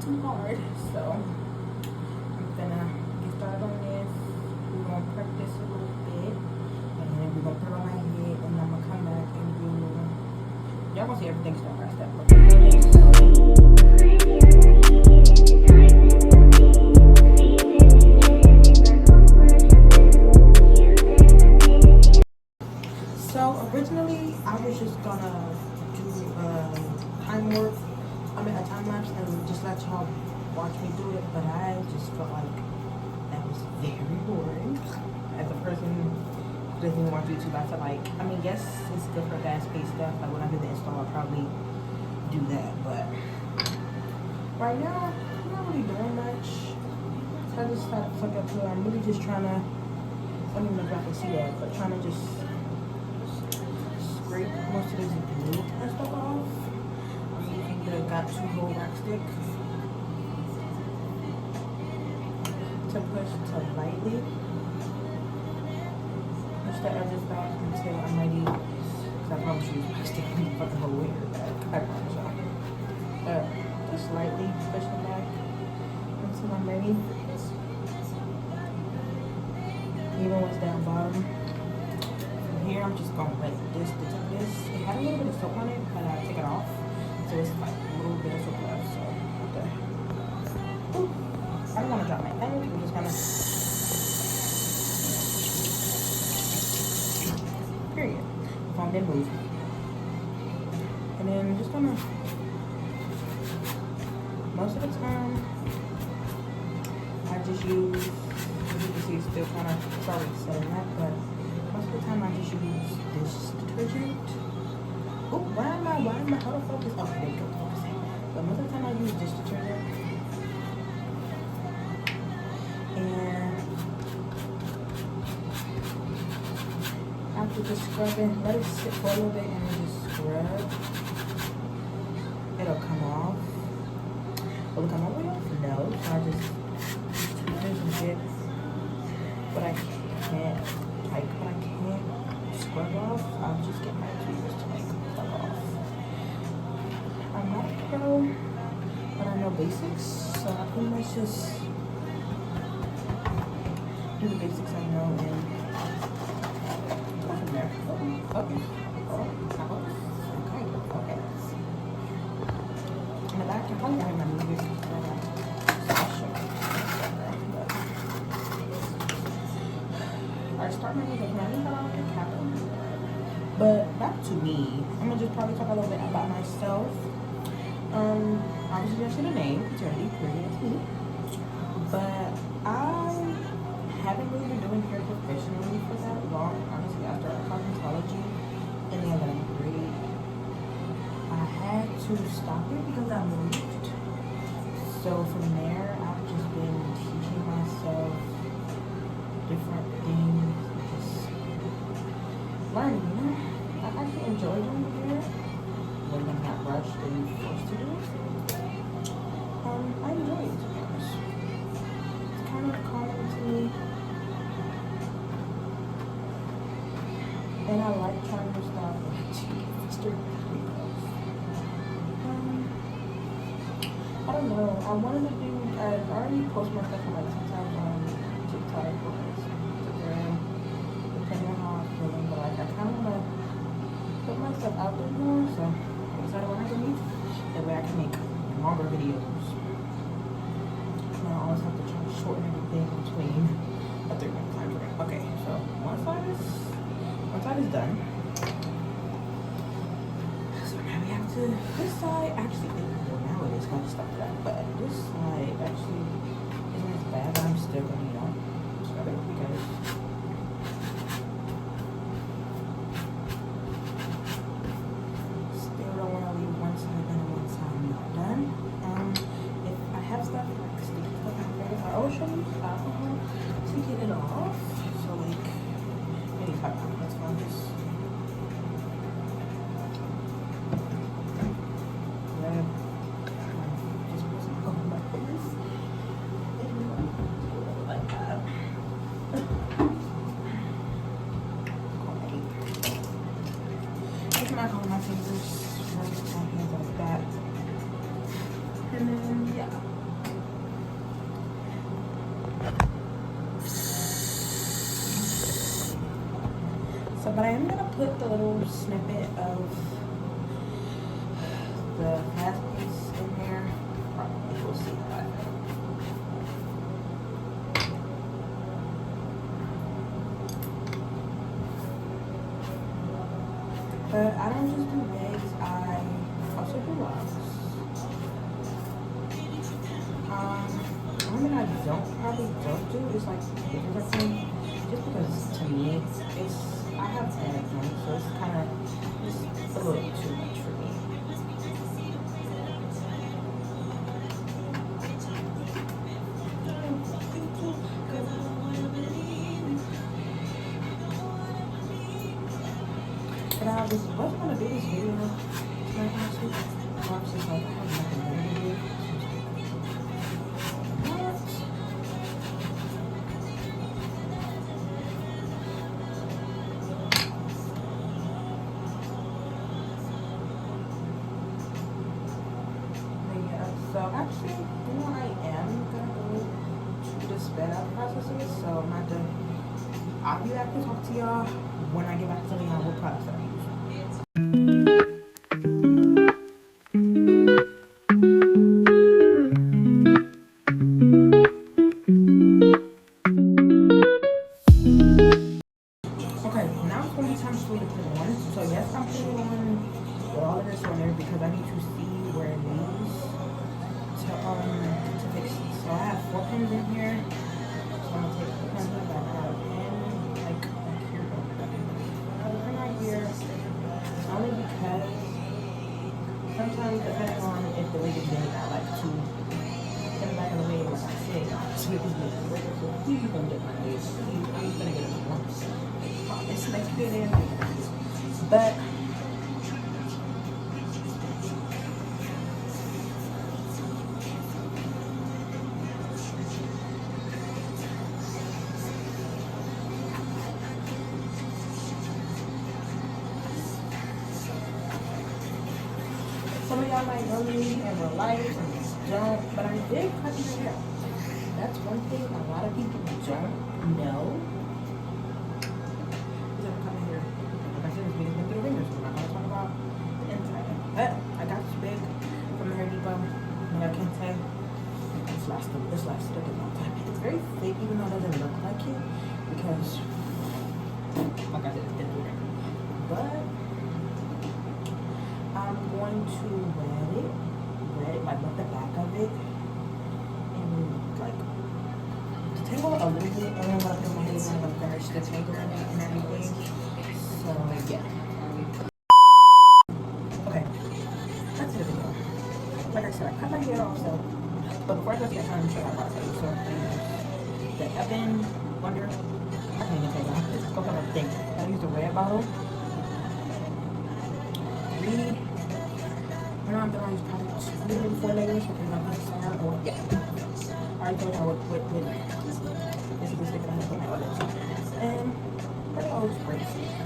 hard. So I'm gonna get started on this. We're gonna prep this a little bit, and then we're gonna put it on my head, and I'm gonna come back and do. Y'all gonna see everything step by step. So originally I was just gonna do time work. I mean a time lapse and just let y'all watch me do it, but I just felt like that was very boring. As a person who doesn't even watch YouTube, I feel like, I mean, yes, it's good for fast-paced stuff. Like when I do the install, I'll probably do that, but right now, I'm not really doing much. So I just thought fuck up here. I'm really just trying to, I don't even know if I can see that, but trying to just scrape most of this glue and stuff off. I'm using the Got 2 Hole Rock Stick to push to lightly push the edges back until I'm ready. Cause I probably should use my stick and fucking whole way back. I promise y'all. But just lightly push it back until I'm ready. Even what's down bottom. From here, I'm just gonna let this, the tip of this. It had a little bit of soap on it, but I took it off. So it's like a little bit of soap left. So, okay. Ooh. I don't want to drop my pen. I'm just gonna. Period. Phone didn't move. And then I'm just gonna. Most of the time, I just use. As you can see, it's still kind of sorry setting that, but most of the time I just use this detergent. Oh, why am I out of focus? Oh, there you go. Focusing. But most of the time I use this detergent. And after just scrubbing, let it sit for a little bit and then just scrub. It'll come off. Will it come all the way off? No. So I just there's some bit. But I can't, like, when I can't scrub off, I'll just get my tweezers to like scrub off. I'm not a pro, but I know basics, so I pretty much just do the basics I know and go from there. Okay. Okay. In the back, you're probably having my music. I start my music running about it happened. But back to me. I'm gonna just probably talk a little bit about myself. Obviously just in the name, Eternity Period. But I haven't really been doing hair professionally for that long. Honestly, after cosmetology in the 11th grade, I had to stop it because I moved. So from there, I've just been teaching myself different things, just learning, you know. I actually enjoy doing hair when I'm not rushed and forced to do it. I enjoy it, to be honest. It's kind of calming to me. And I like trying to style I don't know. I wanted to do, I already post my stuff on like sometimes on TikTok or Instagram, depending on how I'm feeling. But like I kind of want to put myself out there more, so I decided when I can meet, that way I can make longer videos. I don't always have to try to shorten everything between a 3-minute time frame. Okay, so one side is done. So now we have to, this side actually, well now it is, gonna stop that, but this side actually isn't as bad, but I'm still gonna, you know, scrub it because still don't want to leave one side done and one side not done. If I have stuff like sticky stuff in my face, I always show you alcohol to get it off. So like maybe 5 minutes. Let's go this. Just put some on my face. Like that. It's not on my fingers. Just my hands like that. And then yeah. but I am gonna put the little snippet of the fast piece in there. Probably we'll see that. But I don't just do legs, I also do arms. One thing I probably don't do is like different thing, just because to me I have bad joints, so it's kind of a little too much for me. But I wasn't gonna do this video tonight, honestly. Obviously, like I have nothing better to do. So actually, I am gonna go to the sped up processes. So I'm not done. I'll be back to talk to y'all when I get back to telling y'all what products I use. Okay, now it's going to be time for me to put it on. So yes, I'm putting it on with all of this on there because I need to see where it is to fix it. So I have 4 pins in here. So I'm gonna take the pins back. I got a pin like here. I have a pin right here. Only because sometimes depending on if the wig is big, I like to get back in the wig, like I said, to make this wig. So please don't get my wig. I'm gonna get it once. It's like good in. But some of y'all might know me in real life and don't, but I did cut my hair. That's one thing a lot of people don't know. Is I'm cutting hair. Like I said, it's been through the ringers. We're not going to talk about the inside. But I got this wig from Hair Depot, and I can say this lasted a good long time. It's very thick, even though it doesn't look like it, because like I said, it's been through the ringers. But I'm going to wet it, like with the back of it, and like tangle it a little bit, and then I'm gonna put my hands in, like finish the tangle and everything. So yeah. Okay, that's the video. Like I said, I cut my hair also, but before I go to that time, I'm sure I use. So I use the Evan Wonder. I can't even say that. It's a coconut thing. I use the red bottle. I'm gonna use probably 2 or 4 layers because I'm going to start or yeah. I already told y'all what this is the stick that I'm gonna put my others. And pretty old spray.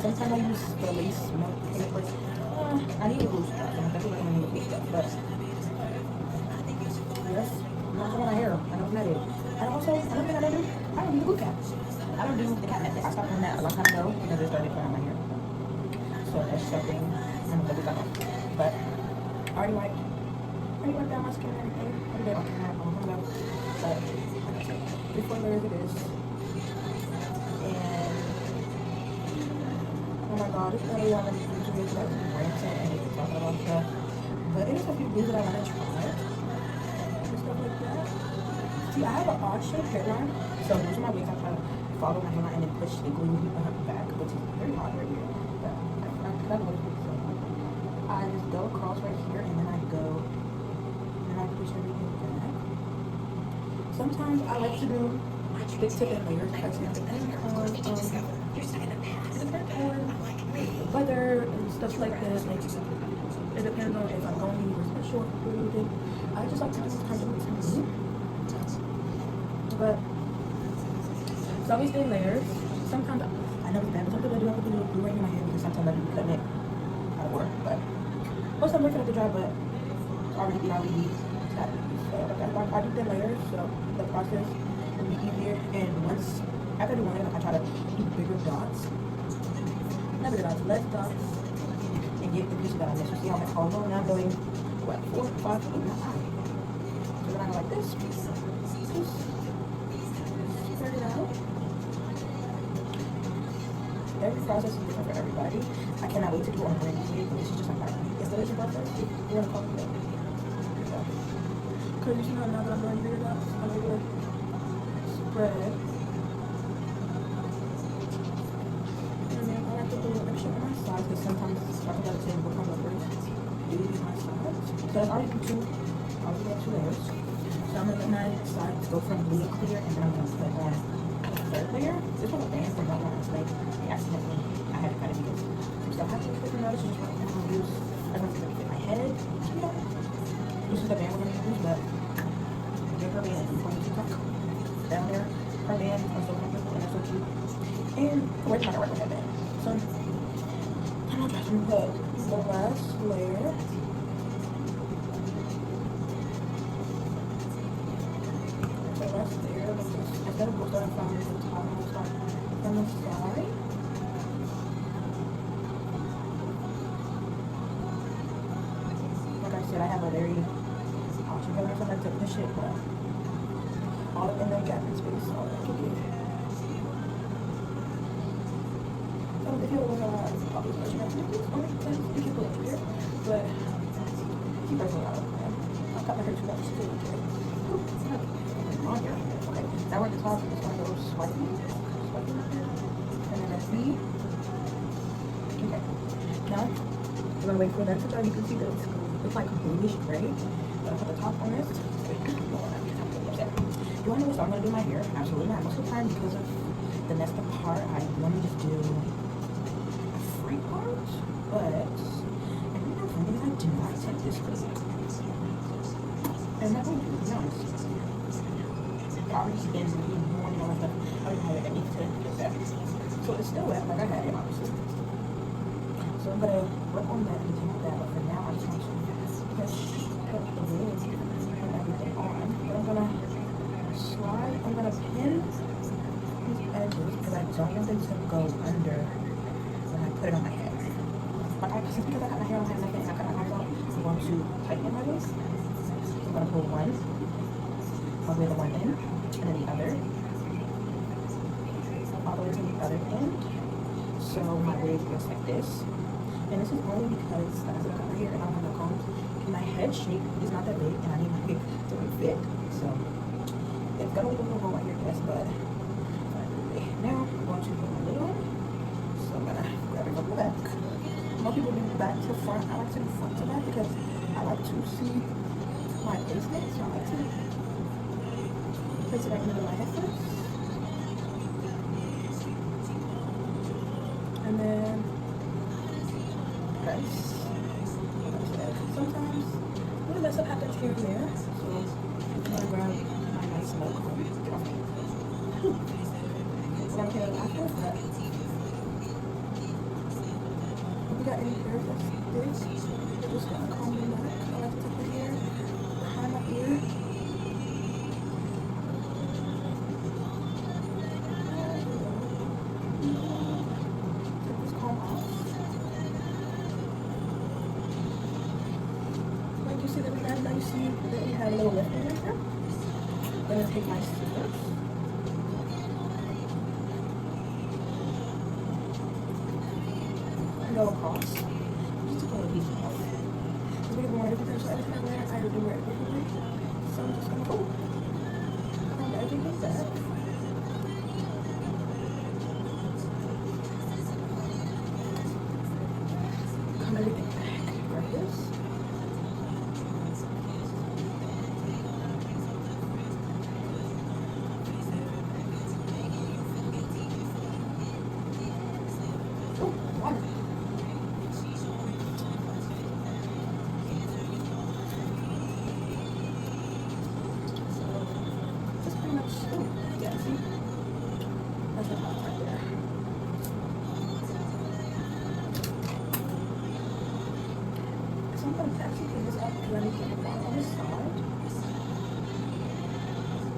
Sometimes I use the lace milk paper. I need a glue stuff. I'm definitely gonna need a glue stuff, but yes, I'm not doing my hair. I know that is. And also, another thing I don't do, I don't use the glue cap. I don't do the cat method. I stopped doing that a long time ago because it started putting on my hair. So that's something I'm gonna look up. But I already wiped down my skin and everything. I did like a but like I said, 3-4 layers it is. And oh my god, it's really one of these YouTubers that ranting and they talking about stuff. But it is a few things that I want to try and stuff like that. See, I have an odd shaped hairline, so those are my wigs. I try to follow my hairline and then push the glue back, which is very hard right here. But I don't know what it's so. I just go across right here and then I go and I push everything back. Sometimes I like to do stick to the layers because it depends on weather and stuff like that. Like it depends on if I'm going anywhere special or anything. I just like to do kind of routine. But it's always in layers. Sometimes I know it's bad, but sometimes I do have to do right in my hair because sometimes I do cutting it out of work. But most I'm looking at the dry, but already set. So I do thin layers, so the process will be easier. And once after I do one layer, I try to do bigger dots. Now we're going to left dots and get the piece that I missed. You see how I'm although now doing what 4, 5, 8, 9. So then I go like this. Spread it out. Every process is different for everybody. I cannot wait to do on Wednesday, but this is just my part. Installation process. We're gonna call it that. Because you know now that I'm doing bigger dots, I'm gonna spread. And then I like to do extra on my sides because sometimes I gotta take what comes up first. Do my sides. So I've already do 2. I'll do that 2 layers. So I'm gonna let my sides go from blue to clear, and then I'm gonna put on the 3rd layer. This was a band from that one. Like accidentally, I had to cut it because I'm still happy with the notice. Just want to use. I don't think it fit my head. You know, this is the band we're gonna use, but give her band from TikTok down there. Her band are so comfortable and they're so cute. And we're trying to work with that band. So I'm gonna try to put the last layer. So that's there. Instead of starting from the top, I'm gonna start from the side. Like I said, I have a very option for myself. I like to push it, but all in the gap in space, all that can do. So if you look at all these measurements, you can put it here, but keep everything out of the plan. I'll cut my hair too much to do it. On here. Okay, now we're at the top. I'm just gonna go swiping, and then that's B. Okay, now I'm gonna wait for that to dry. You can see that it's like bluish gray. I'm gonna put the top on this. Do I know what I'm gonna do my hair? Absolutely not. Most of the time, because of the nested part, I want to just do a free part. But every now and then I do not take this good. And I'm going to be honest. I already been doing all that stuff. I already had it. I need to get that. So it's still wet, like I had it, obviously. So I'm gonna work on that and take that. But for now, I just want to put the wig and everything on. But I'm gonna slide. I'm gonna pin these edges because I don't want them to go under when I put it on my head. But because I got my hair on my neck and I got my eyes out, I'm going to tighten my waist. I'm gonna pull one, all the way to one end, and then the other, all the way to the other end. So my wig looks like this. And this is only because I got my hair and I don't have no combs. My head shape is not that big, and I need my wig to fit. So it's gonna look a little right here, yes, but now I'm going to put my lid on. So I'm gonna grab it from the back. Most people do back to front. I like to do front to back because I like to see my placement. So I like to place it right into my head first. And then press. Sometimes a little mess up happens here and there. So I'm gonna grab my nice milk comb. Get off me. So I'm gonna after that. If you got any hair that's this, you're just gonna comb them back. I like to take the hair behind my ear. Take this comb off. Like you see that we had, now you see that we had a little lift in right here. I'm gonna take my scissors. And go across. Just to pull a piece off. Because we have more different so every time I wear it, I do wear it differently. So I'm just gonna go around the edge and get that. Come everything back. Grab this. Sometimes actually put this up to let me get it on this side.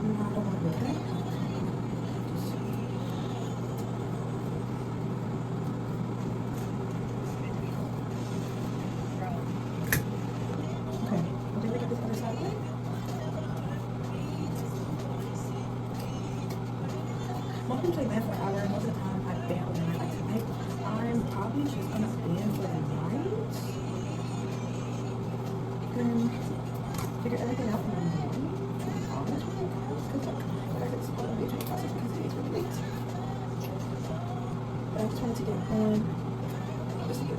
No, I don't want to do that. Just usually band for an hour. Most of the time I band when I like tonight. I'm probably just gonna band for the night. Then figure everything out in the morning. To be honest with you guys, because like it's all the major classes because it is really late. But I just wanted to get on just to get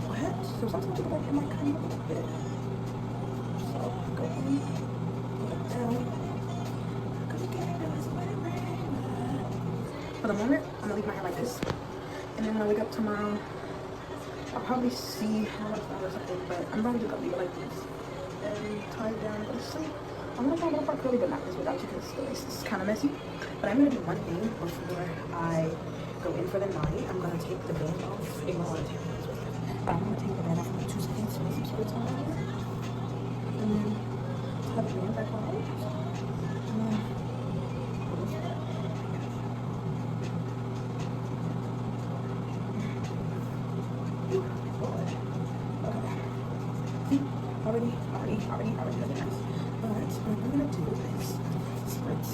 wet. So sometimes I like in my kind of a little bit. So go in, look down. For the moment, I'm gonna leave my hair like this. And then when I wake up tomorrow, I'll probably see how it's done or something, but I'm probably just gonna leave it like this. And tie it down and go to sleep. I'm gonna try to go part curly, but not this without you because the lace is kind of messy. But I'm gonna do one thing before I go in for the night. I'm gonna take the band off. Ignore all the tape with it. I'm gonna take the band off for 2 seconds to make some splits on my hair. And then tie the band back on. And then already really nice. But what I'm gonna do is spritz.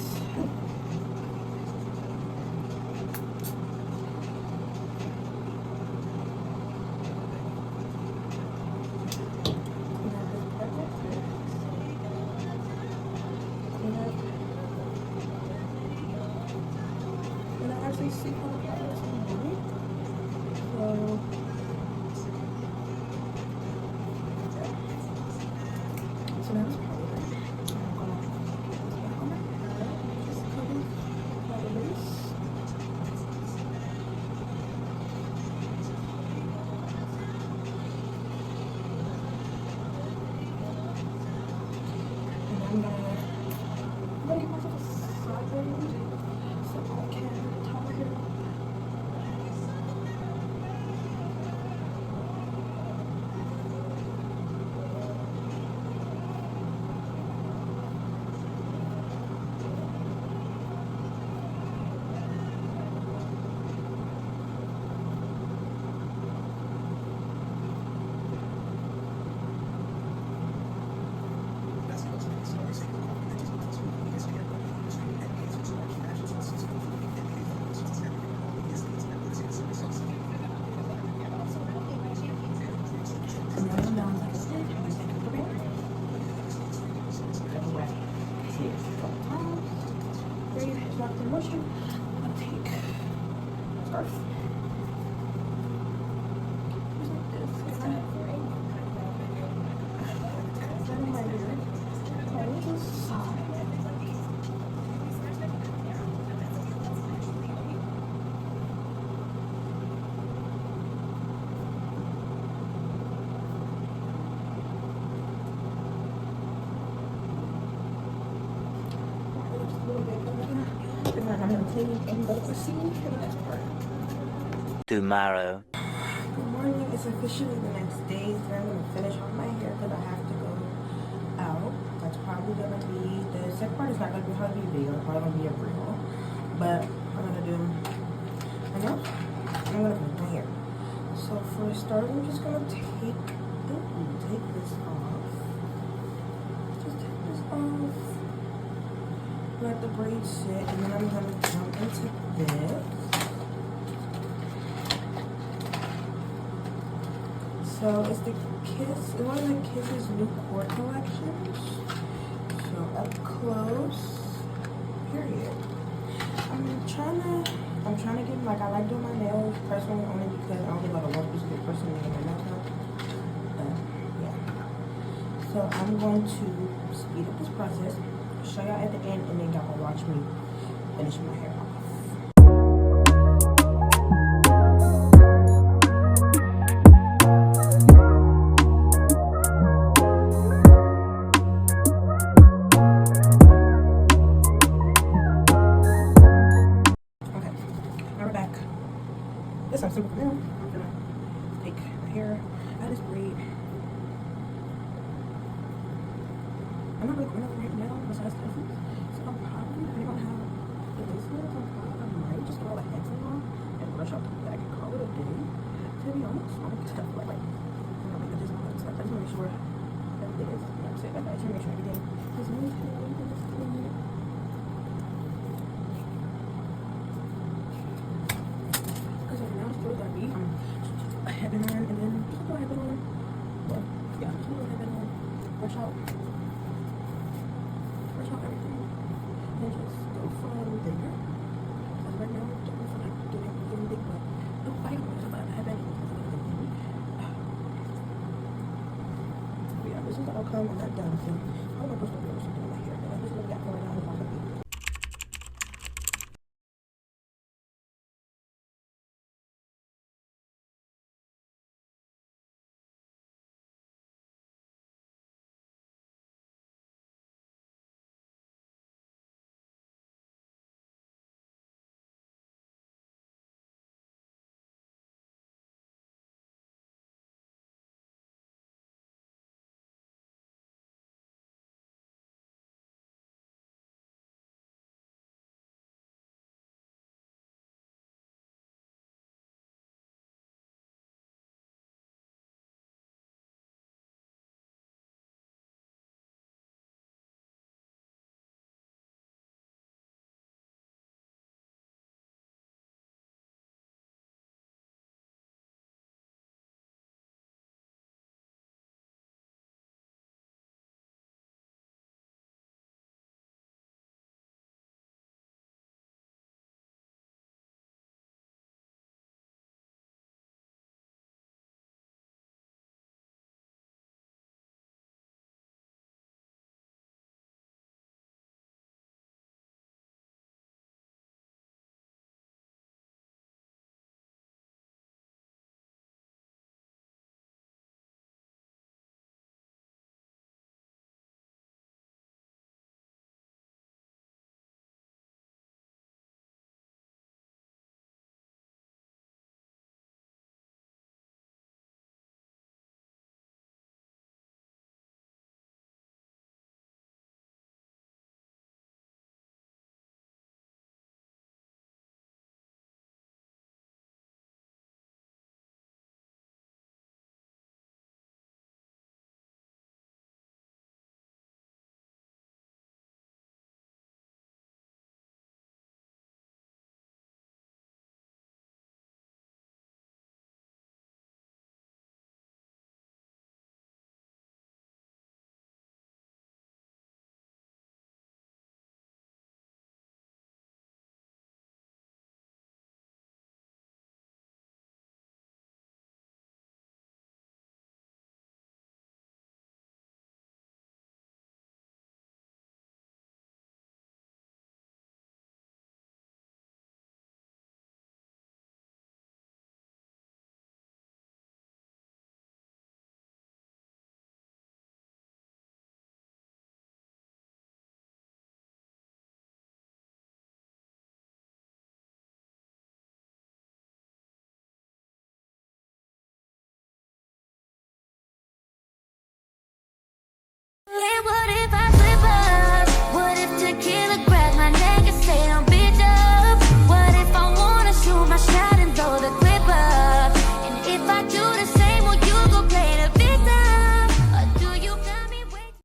And I actually see how the products are doing. So so now it's probably I'm gonna put this back on my hair, just cover all the lace. And I'm gonna give myself a side bend so I can tie my hair. Locked in motion. I'm gonna take a scarf. Just like this. It's kind of in my hair. On this side. I'm gonna clean and go to sleep for the next part. Tomorrow. Good morning. It's officially the next day. So I'm gonna finish off my hair because I have to go out. That's probably gonna be the second part. Is not gonna be hardly a video. It's probably gonna be a reel. But I'm gonna do my nails. And I'm gonna do my hair. So for a start, I'm just gonna take this off. Just take this off. Let the braids sit, and then I'm gonna jump into this. So it's the Kiss, it's one of the Kiss's new core collections. So up close, period. I'm trying to get like I like doing my nails personally only because I don't get like a one specific person to get my nails done. Yeah. So I'm going to speed up this process. Show y'all at the end, and then y'all will watch me finish my hair off. Okay, now we're back. This I'm super new. I'm gonna take the hair out of this braid. I'm not really going over right now besides cousins. So I'm probably gonna have the listeners. I might just throw a headset on and brush out the back and call it a day. To be honest, I'm gonna stuff like I just want to stuff. I just want to make sure everything is, you know what I'm saying? I just want to make sure everything is moving. fresh out everything and just go from there. Because right now, I don't feel like getting big, but I haven't. Yeah, this is the outcome. I'm not done. So